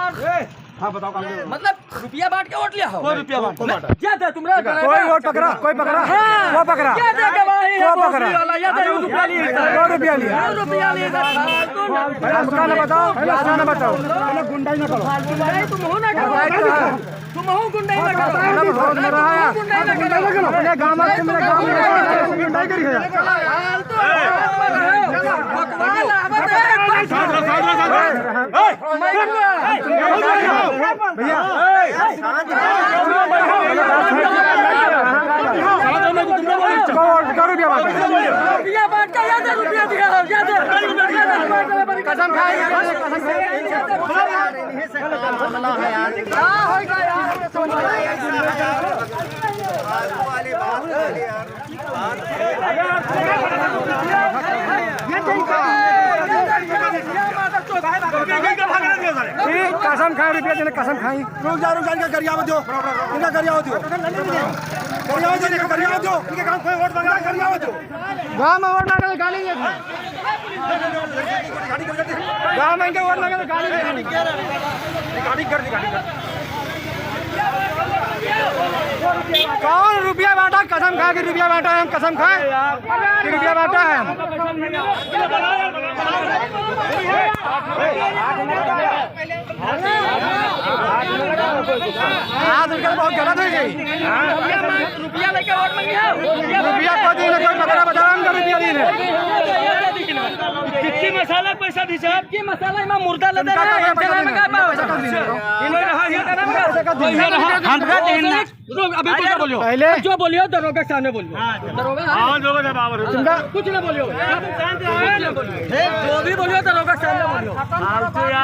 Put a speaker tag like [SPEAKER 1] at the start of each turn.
[SPEAKER 1] हाँ बताओ काम
[SPEAKER 2] मतलब रुपया बांट के वोट लिया हो?
[SPEAKER 1] कोई रुपया बांट
[SPEAKER 2] क्या था तुम्हारा?
[SPEAKER 3] कोई वोट पकड़ा, कोई पकड़ा, वो पकड़ा,
[SPEAKER 2] क्या था गवाही?
[SPEAKER 3] वो पकड़ा,
[SPEAKER 2] रुपया लिए,
[SPEAKER 3] 2 रुपया लिया।
[SPEAKER 2] रुपया लिए।
[SPEAKER 3] हमका न बताओ, याद न बताओ, गुंडाई न करो।
[SPEAKER 2] तुम हो ना करो, तुम हो गुंडाई ना करो।
[SPEAKER 3] रोज में रहा है, अपने गाँव में मेरे गाँव में गुंडाई करी है। भैया 2 रुपया बांटा,
[SPEAKER 2] रुपया दिया
[SPEAKER 3] कसम खाई, कसम खाई, रुपया देने कसम खाई।
[SPEAKER 1] रुक जा इनका गरियावत दो, इनका गरियावत दो, गरियावत दो, इनके काम कोई वोट मांगा गरियावत दो।
[SPEAKER 3] गाँव में वोट मांगे तो गाली दे, गाँव में इनके वोट मांगे तो गाली दे।
[SPEAKER 1] गाड़ी कर
[SPEAKER 3] कौन रुपया बांटा? कसम खा के रुपया बांटा है, हम कसम खाए कि रुपया बांटा है हम। आज उनका बहुत गलत है जी।
[SPEAKER 2] रुपया लेके वोट मांगे,
[SPEAKER 3] रुपया को दी ना, कोई पकड़ा बता हम रुपया दी ने।
[SPEAKER 2] कितनी मसाला पैसा दी साहब? की मसाला में मुर्दा लेते हैं,
[SPEAKER 3] पैसा
[SPEAKER 2] में का पाव अभी तो बोलियो,
[SPEAKER 3] पहले
[SPEAKER 2] जो बोलियो दरोगा के सामने बोलियो। दरोगा कुछ ना बोलियो, जो भी बोलियो दरोगा के सामने बोलियो।